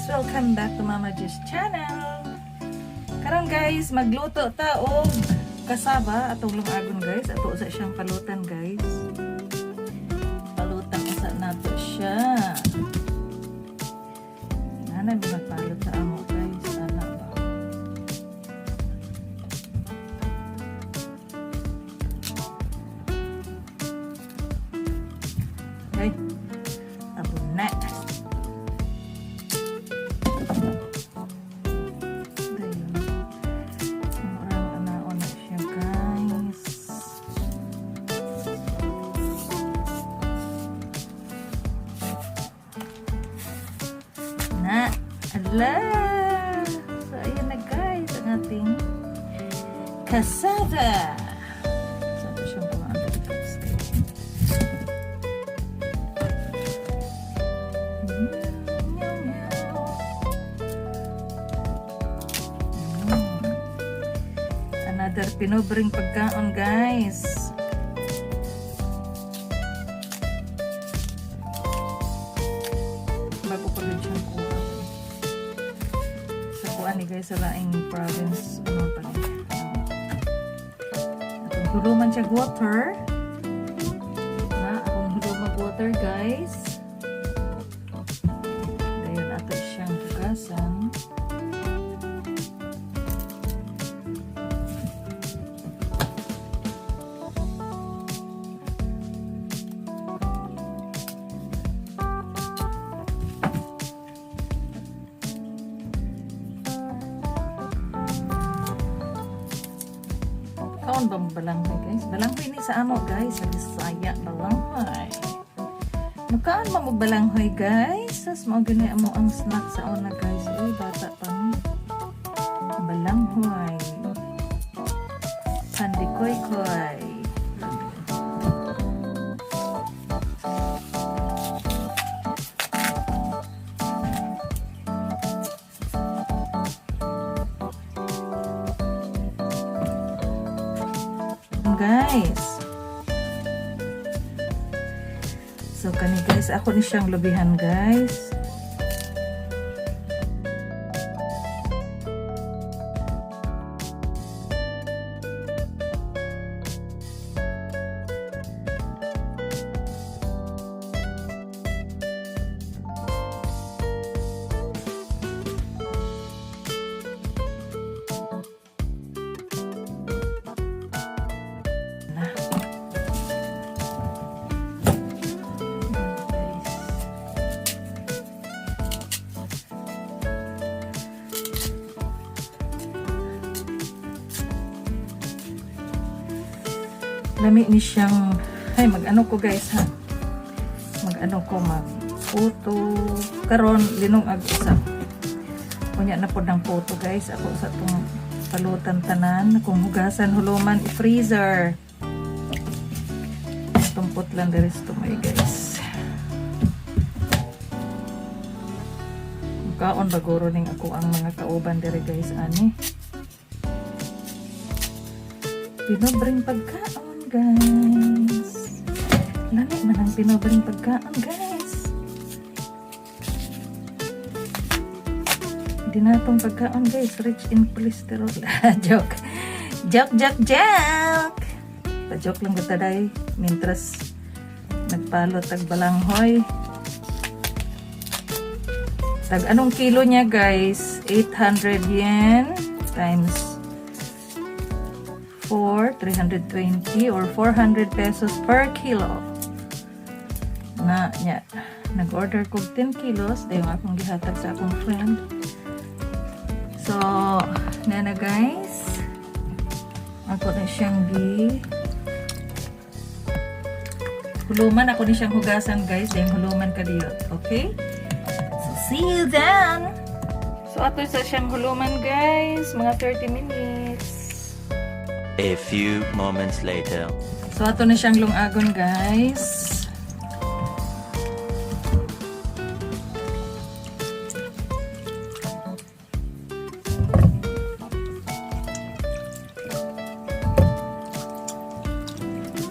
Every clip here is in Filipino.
Welcome back to Mama G's channel. Karon guys, magluto ta og cassava atong lumagon guys. Ato sa siyang palutan guys. Palutan sa nato siya. Nana mi magpalot sa amo guys. Ana ba? Okay. Abon na. Ala! So, ayan na guys, ang ating cassava. So, ito siyang mga guys. Another pinobring pagkaon guys. Bago pa rin siyang kuha. Ani guys sa laing province ano pa rin atong huluman siya water na akong hulumag water guys dayon ato siyang hugasan kaon bang balanghoy guys? Balanghoy ni sa amo guys, sa Bisaya balanghoy. Magkaan mo balanghoy guys? Sas mo gani amo ang snack sa una guys. Uy, bata pa mo. Balanghoy. Pandikoy-koy. Guys, so kani guys ako ni siyang lubihan guys. Lami ni siyang ay mag-ano ko guys ha. Mag-ano ko mag-puto karon linong ag-usap. Kunya na pod ng puto guys ako sa tong palutan tanan kung hugasan huluman i-freezer. Tumpot lang diri sa tumay guys. Kaon baguro ning ako ang mga kauban diri guys ani. Pinobring pagkaon guys. Lami man ang pinobring pagkaon guys. Hindi na itong pagkaon guys. Rich in cholesterol. Joke. Joke. Pa-joke lang kita day. Mintras nagpalo tag balanghoy. Tag anong kilo niya guys? 800 yen times 320 or 400 pesos per kilo na nya nag-order ko 10 kilos dayon akong gihatag sa akong friend. So na guys ako na siyang huluman ako ni siyang hugasan guys dayon huluman ka diyo. Okay, so see you then. So ato sa siyang huluman guys mga 30 minutes. A few moments later. So ato na siyang lungagon guys.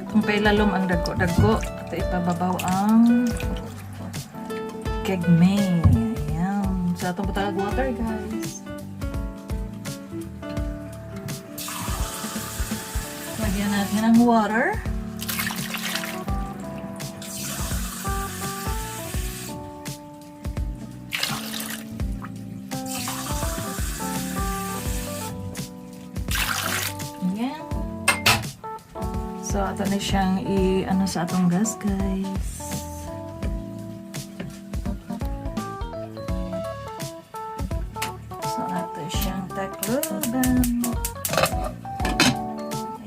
Kung pailalom ang dagko-dagko, ito ipababaw ang kegmay. Ayan. So sa atong butag water, guys. Lagyan natin ang water. Ayan. So, ato na siyang i-ano sa atong gas, guys. So, ato siyang takloban.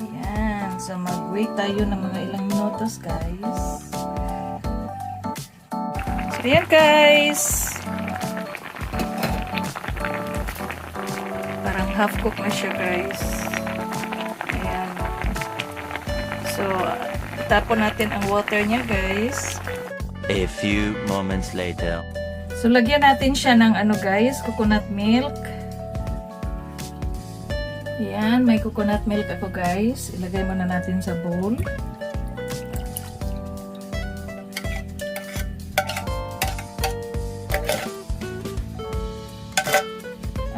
Ayan. So, mag-wait tayo ng mga ilang minutos, guys. So, ayan, guys. Parang half cook na siya, guys. Ayan. So, tapon natin ang water niya, guys. A few moments later. So, lagyan natin siya ng ano, guys, coconut milk. Ayan, may coconut milk ako, guys. Ilagay muna natin sa bowl.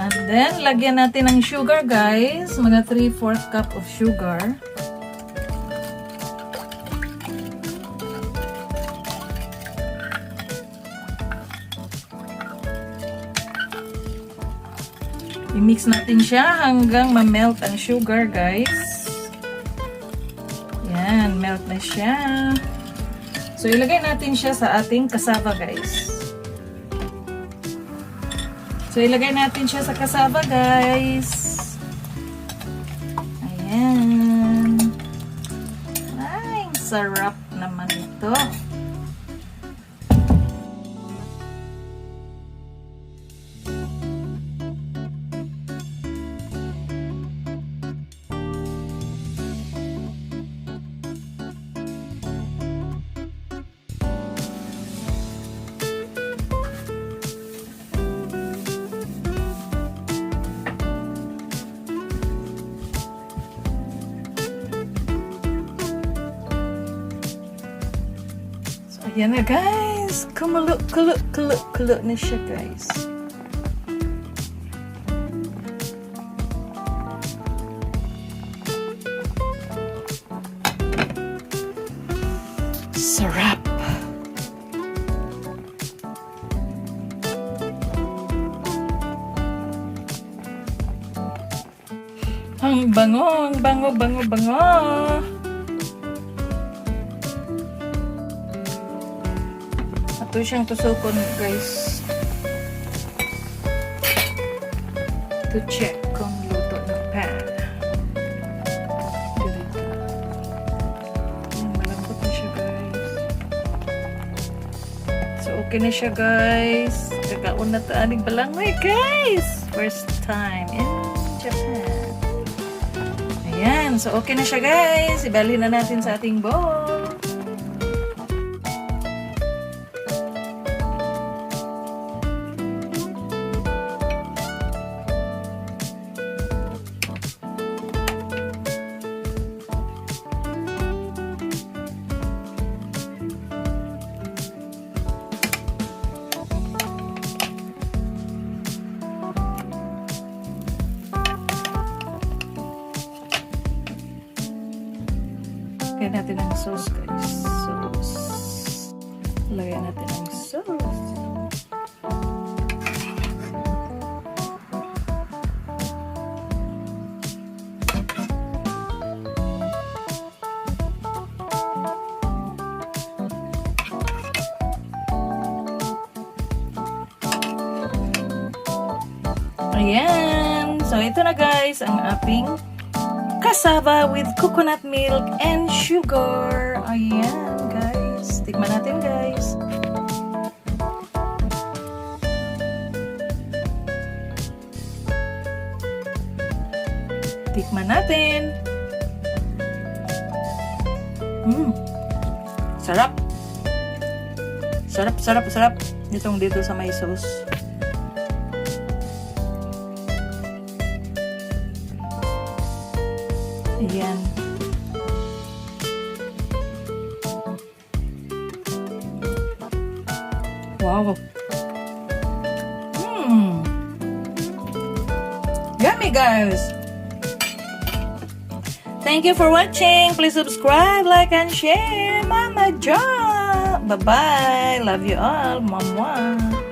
And then, lagyan natin ng sugar, guys. Mga 3/4 cup of sugar. I-mix natin siya hanggang ma-melt ang sugar, guys. Yan, melt na siya. So, ilagay natin siya sa ating cassava, guys. So, ilagay natin siya sa cassava, guys. Ayan. Ay, sarap naman ito. Yan na, guys. Kumulo na siya, guys. Sarap. Ang bango, bango. Ito siyang tusukon, guys. To check kung luto na pan. Ganito. Ayan, malambot na siya, guys. So, okay na siya, guys. Kakaon na taaning balanghoy, guys. First time in Japan. Ayan. So, okay na siya, guys. Ibalhin na natin sa ating bowl. Lagyan natin ang sauce, guys. Sauce. Lagyan natin ang sauce. Ayan. So, ito na, guys, ang ating cassava with coconut milk and sugar. Ayan, guys. Tikman natin, guys. Tikman natin. Sarap. Sarap. Itong dito sa may sauce. Ayan. Wow. yummy, guys. Thank you for watching. Please subscribe, like, and share. Mama John. Bye-bye. Love you all. Mwah, mwah.